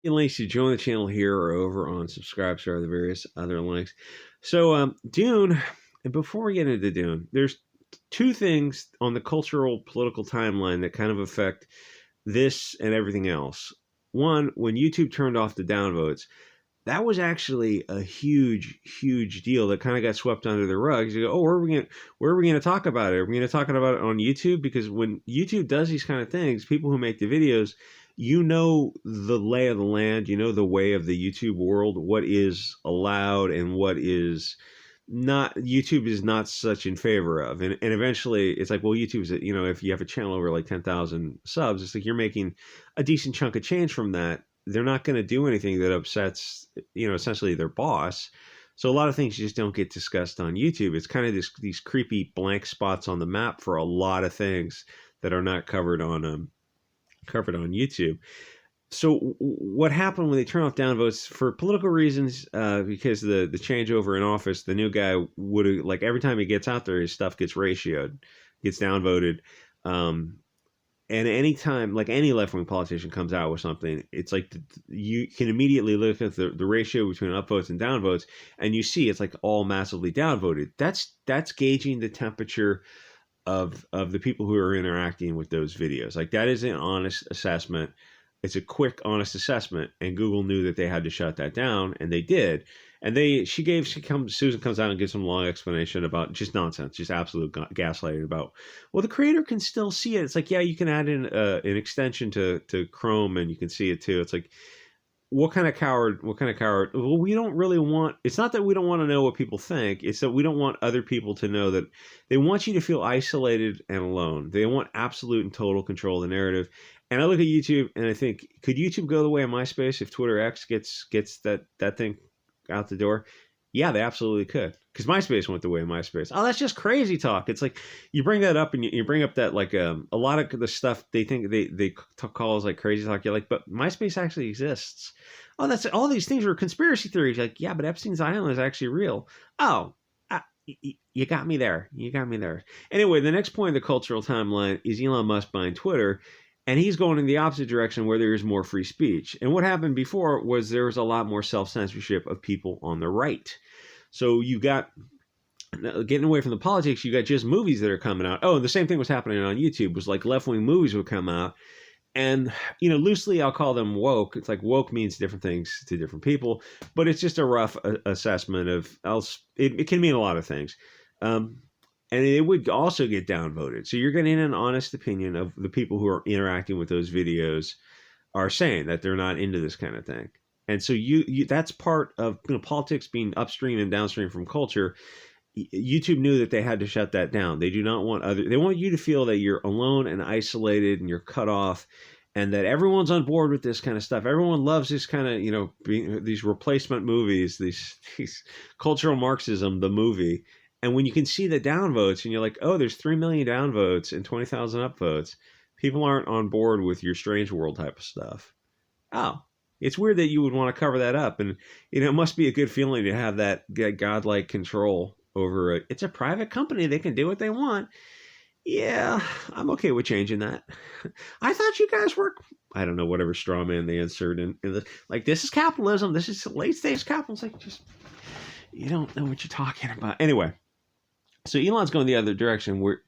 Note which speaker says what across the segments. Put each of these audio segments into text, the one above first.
Speaker 1: links to join the channel here or over on subscribe or the various other links. So Dune, and before we get into Dune, there's two things on the cultural political timeline that kind of affect this and everything else. One, when YouTube turned off the downvotes, that was actually a huge deal that kind of got swept under the rug. You go, oh, where are we gonna talk about it? Are we gonna talk about it on YouTube? Because when YouTube does these kind of things, people who make the videos, you know the lay of the land, you know the way of the YouTube world, what is allowed and what is not. YouTube is not such in favor of, and eventually it's like, well, YouTube's, if you have a channel over like 10,000 subs, it's like you're making a decent chunk of change from that. They're not going to do anything that upsets, essentially their boss. So a lot of things just don't get discussed on YouTube. It's kind of these creepy blank spots on the map for a lot of things that are not covered on YouTube. So what happened when they turn off downvotes for political reasons? Because the changeover in office, the new guy would have, like, every time he gets out there, his stuff gets ratioed, gets downvoted. And anytime, like, any left-wing politician comes out with something, it's like you can immediately look at the ratio between upvotes and downvotes, and you see it's like all massively downvoted. That's gauging the temperature of the people who are interacting with those videos. Like, that is an honest assessment. It's a quick, honest assessment, and Google knew that they had to shut that down, and they did. And Susan comes out and gives some long explanation about just nonsense, just absolute gaslighting about, well, the creator can still see it. It's like, yeah, you can add in an extension to Chrome and you can see it too. It's like, what kind of coward? Well, we don't really want, it's not that we don't want to know what people think. It's that we don't want other people to know that. They want you to feel isolated and alone. They want absolute and total control of the narrative. And I look at YouTube and I think, could YouTube go the way of MySpace if Twitter X gets that thing out the door? Yeah, they absolutely could. Because MySpace went the way of MySpace. Oh, that's just crazy talk. It's like, you bring that up and you bring up that, like, a lot of the stuff they think they call as like crazy talk. You're like, but MySpace actually exists. Oh, that's all these things are conspiracy theories. You're like, yeah, but Epstein's Island is actually real. Oh, you got me there. You got me there. Anyway, the next point in the cultural timeline is Elon Musk buying Twitter. And he's going in the opposite direction where there is more free speech. And what happened before was there was a lot more self-censorship of people on the right. So you got, getting away from the politics, you got just movies that are coming out. Oh, and the same thing was happening on YouTube. Was like left-wing movies would come out. And, loosely I'll call them woke. It's like woke means different things to different people. But it's just a rough assessment of else. It can mean a lot of things. And it would also get downvoted. So you're getting an honest opinion of the people who are interacting with those videos are saying that they're not into this kind of thing. And so you that's part of politics being upstream and downstream from culture. YouTube knew that they had to shut that down. They do not want they want you to feel that you're alone and isolated and you're cut off, and that everyone's on board with this kind of stuff. Everyone loves this kind of, these replacement movies, these cultural Marxism, the movie. And when you can see the downvotes and you're like, oh, there's 3 million downvotes and 20,000 upvotes, people aren't on board with your Strange World type of stuff. Oh, it's weird that you would want to cover that up. And, it must be a good feeling to have that godlike control over it. It's a private company. They can do what they want. Yeah, I'm okay with changing that. I thought you guys were, I don't know, whatever straw man they insert in the, like, this is capitalism. This is late stage capitalism. Like, just, you don't know what you're talking about. Anyway. So Elon's going the other direction where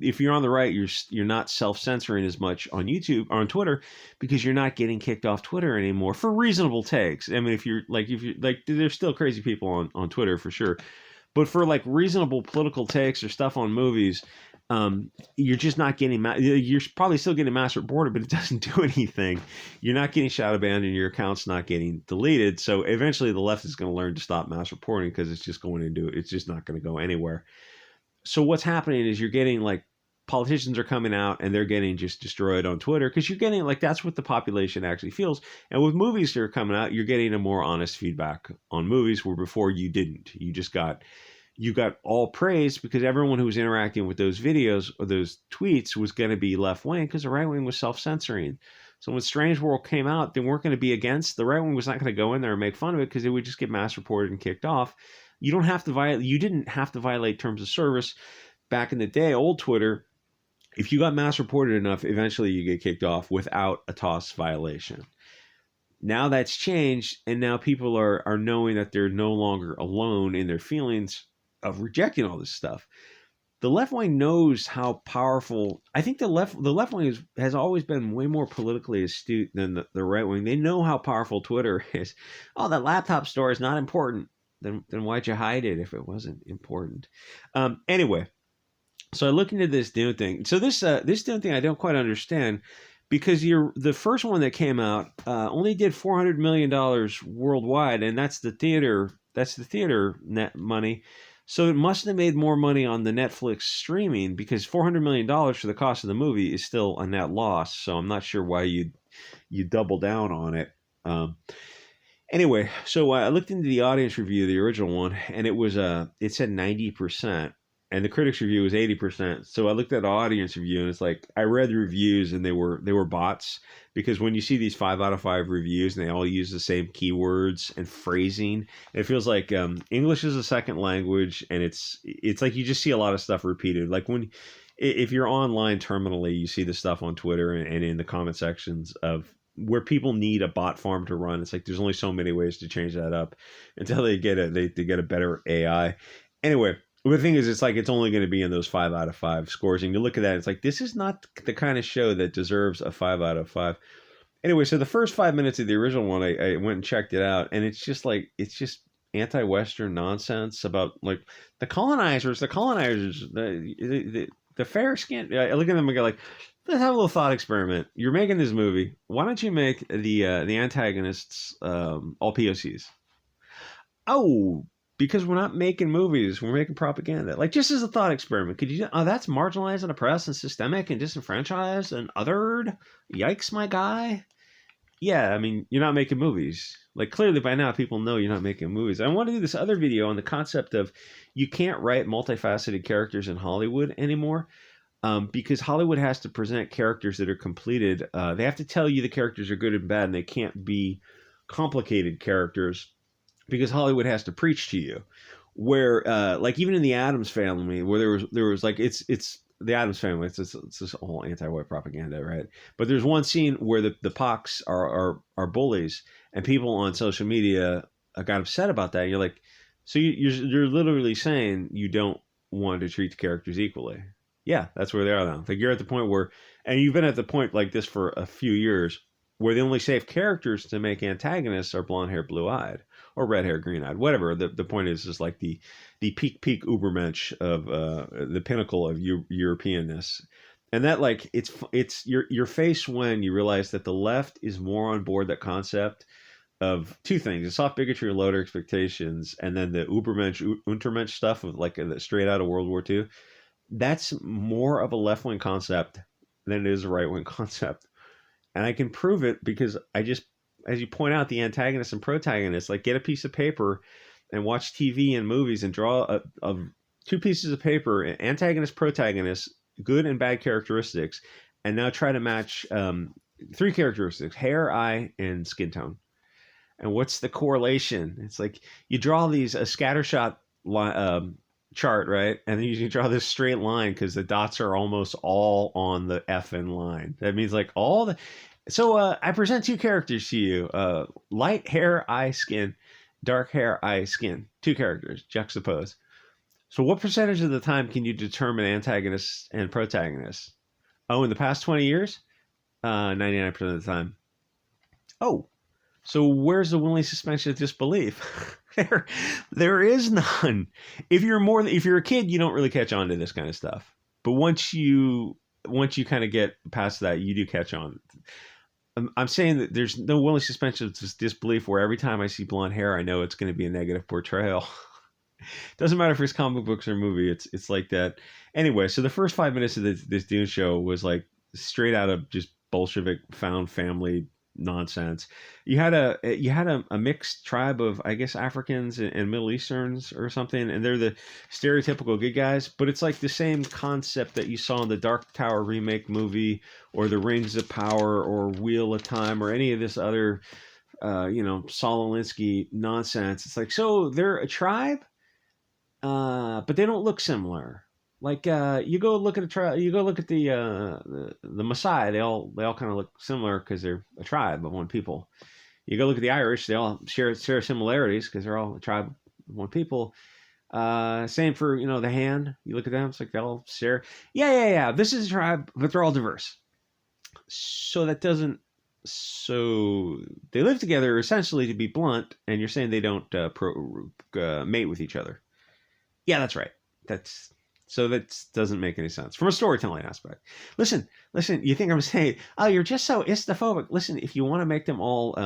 Speaker 1: if you're on the right, you're not self-censoring as much on YouTube or on Twitter because you're not getting kicked off Twitter anymore for reasonable takes. I mean, if you're like, there's still crazy people on Twitter for sure, but for like reasonable political takes or stuff on movies, you're just not getting, you're probably still getting mass reported, but it doesn't do anything. You're not getting shadow banned and your account's not getting deleted. So eventually the left is going to learn to stop mass reporting because it's just it's just not going to go anywhere. So what's happening is you're getting, like, politicians are coming out and they're getting just destroyed on Twitter because you're getting, like, that's what the population actually feels. And with movies that are coming out, you're getting a more honest feedback on movies where before you didn't. You got all praise because everyone who was interacting with those videos or those tweets was going to be left wing because the right wing was self-censoring. So when Strange World came out, they weren't going to be against. The right wing was not going to go in there and make fun of it because it would just get mass reported and kicked off. You didn't have to violate terms of service back in the day. Old Twitter, if you got mass reported enough, eventually you get kicked off without a TOS violation. Now that's changed, and now people are knowing that they're no longer alone in their feelings of rejecting all this stuff. The left wing knows how powerful. I think the left wing has always been way more politically astute than the right wing. They know how powerful Twitter is. Oh, that laptop store is not important. Then why'd you hide it if it wasn't important? Anyway, so I look into this Dune thing. So this Dune thing I don't quite understand, because the first one that came out only did $400 million worldwide, and that's the theater net money. So it must have made more money on the Netflix streaming, because $400 million for the cost of the movie is still a net loss. So I'm not sure why you double down on it. Anyway, so I looked into the audience review of the original one, and it said 90%, and the critics review was 80%. So I looked at the audience review, and it's like I read the reviews, and they were bots, because when you see these 5 out of 5 reviews, and they all use the same keywords and phrasing, it feels like English is a second language, and it's like you just see a lot of stuff repeated. Like if you're online terminally, you see the stuff on Twitter and in the comment sections of where people need a bot farm to run. It's like there's only so many ways to change that up until they get they get a better AI. Anyway, the thing is, it's like it's only going to be in those 5 out of 5 scores, and you look at that, it's like this is not the kind of show that deserves a 5 out of 5. Anyway, so the first 5 minutes of the original one, I went and checked it out, and it's just anti-Western nonsense about like the colonizers, the fair skin. I look at them and go like, let's have a little thought experiment. You're making this movie. Why don't you make the antagonists all POCs? Oh, because we're not making movies, we're making propaganda. Like, just as a thought experiment, could you? Oh, that's marginalized and oppressed and systemic and disenfranchised and othered. Yikes, my guy. Yeah, I mean, you're not making movies. Like, clearly by now, people know you're not making movies. I want to do this other video on the concept of you can't write multifaceted characters in Hollywood anymore. Because Hollywood has to present characters that are completed. They have to tell you the characters are good and bad, and they can't be complicated characters, because Hollywood has to preach to you. Where, like, even in the Addams Family, where there was like it's the Addams Family, it's this whole anti-white propaganda, right? But there's one scene where the Pox are bullies, and people on social media got upset about that. And you're like, so you're literally saying you don't want to treat the characters equally. Yeah, that's where they are now. Like, you're at the point where, and you've been at the point like this for a few years, where the only safe characters to make antagonists are blonde hair, blue eyed, or red hair, green eyed, whatever. The point is like the peak ubermensch of the pinnacle of Europeanness, and that, like, it's your face when you realize that the left is more on board that concept of two things: the soft bigotry or lower expectations, and then the ubermensch untermensch stuff of like straight out of World War II. That's more of a left-wing concept than it is a right-wing concept. And I can prove it because I just, as you point out, the antagonists and protagonists, like, get a piece of paper and watch TV and movies and draw two pieces of paper, antagonist, protagonist, good and bad characteristics, and now try to match 3 characteristics: hair, eye, and skin tone. And what's the correlation? It's like you draw a scattershot chart, right? And then you draw this straight line because the dots are almost all on the FN line. That means like all the. So I present 2 characters to you: light hair, eye, skin; dark hair, eye, skin. 2 characters juxtaposed. So what percentage of the time can you determine antagonists and protagonists? Oh, in the past 20 years, 99% of the time. Oh, so where's the willing suspension of disbelief? there is none. If you're a kid, you don't really catch on to this kind of stuff. But once you kind of get past that, you do catch on. I'm saying that there's no willing suspension of disbelief where every time I see blonde hair, I know it's going to be a negative portrayal. Doesn't matter if it's comic books or movie. It's like that. Anyway, so the first 5 minutes of this Dune show was like straight out of just Bolshevik found family nonsense. You had a mixed tribe of, I guess, Africans and Middle Easterns or something, and they're the stereotypical good guys, but it's like the same concept that you saw in the Dark Tower remake movie, or the Rings of Power, or Wheel of Time, or any of this other Saul Alinsky nonsense. It's like, so they're a tribe, but they don't look similar. Like, you go look at the Maasai. They all kind of look similar because they're a tribe of one people. You go look at the Irish; they all share similarities because they're all a tribe of one people. Same for the hand. You look at them; it's like they all share. Yeah. This is a tribe, but they're all diverse. So that doesn't. So they live together essentially, to be blunt, and you're saying they don't mate with each other. Yeah, that's right. That's so that doesn't make any sense from a storytelling aspect. Listen. You think I'm saying, oh, you're just so istophobic. Listen, if you want to make them all,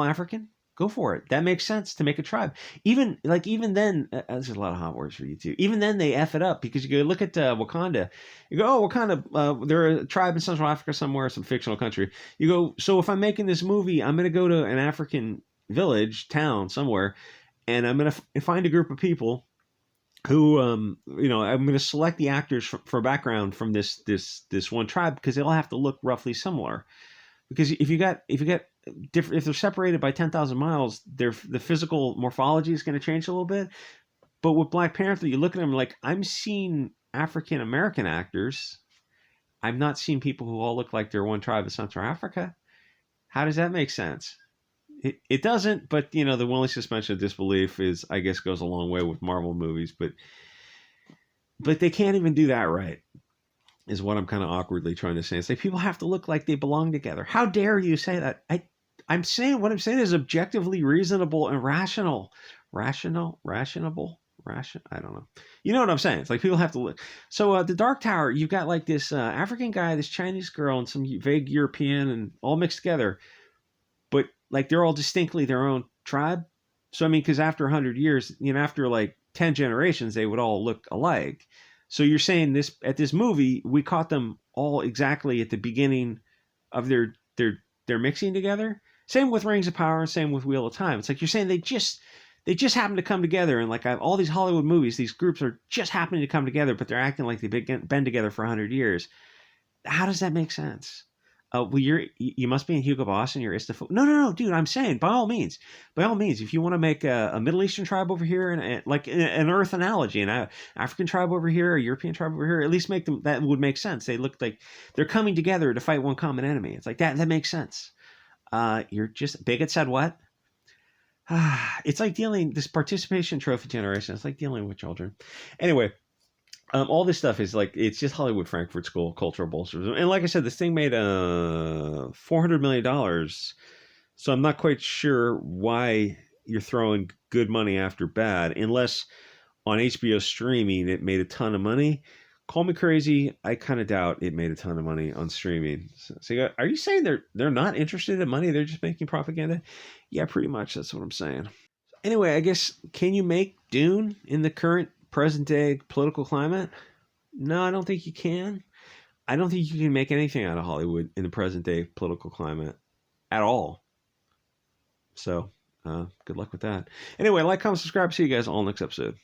Speaker 1: African, go for it. That makes sense to make a tribe. Even then, there's a lot of hot words for you too. Even then, they f it up because you go look at Wakanda. You go, oh, Wakanda. They're a tribe in Central Africa somewhere, some fictional country. You go, so if I'm making this movie, I'm going to go to an African village, town somewhere, and I'm going to find a group of people who I'm going to select the actors for background from this one tribe because they all have to look roughly similar. Because if you got different, if they're separated by 10,000 miles, the physical morphology is going to change a little bit. But with Black Panther, you look at them like, I'm seeing African American actors. I'm not seeing people who all look like they're one tribe of Central Africa. How does that make sense? It doesn't, but the willing suspension of disbelief I guess goes a long way with Marvel movies, but they can't even do that right, is what I'm kind of awkwardly trying to say. It's like people have to look like they belong together. How dare you say that? I'm saying what I'm saying is objectively reasonable and rational. I don't know. You know what I'm saying? It's like people have to look. So the Dark Tower, you've got like this African guy, this Chinese girl, and some vague European, and all mixed together. But like they're all distinctly their own tribe. So I mean, because after 100 years, after like 10 generations, they would all look alike. So you're saying this movie, we caught them all exactly at the beginning of their mixing together. Same with Rings of Power, and same with Wheel of Time. It's like you're saying they just happen to come together, and like all these Hollywood movies, these groups are just happening to come together, but they're acting like they've been together for 100 years. How does that make sense? Well, you must be in Hugo Boss and you're istophobic. No, dude. I'm saying by all means, if you want to make a Middle Eastern tribe over here and like an Earth analogy, and an African tribe over here, a European tribe over here, at least make them, that would make sense. They look like they're coming together to fight one common enemy. It's like that makes sense. You're just bigot said what? It's like this participation trophy generation. It's like dealing with children. Anyway. All this stuff is like, it's just Hollywood Frankfurt School cultural bullshit. And like I said, this thing made $400 million. So I'm not quite sure why you're throwing good money after bad, unless on HBO streaming it made a ton of money. Call me crazy. I kind of doubt it made a ton of money on streaming. So are you saying they're not interested in money? They're just making propaganda? Yeah, pretty much. That's what I'm saying. Anyway, I guess, can you make Dune in the current present day political climate? No, I don't think you can. I don't think you can make anything out of Hollywood in the present day political climate at all. So, good luck with that. Anyway, like, comment, subscribe. See you guys all next episode.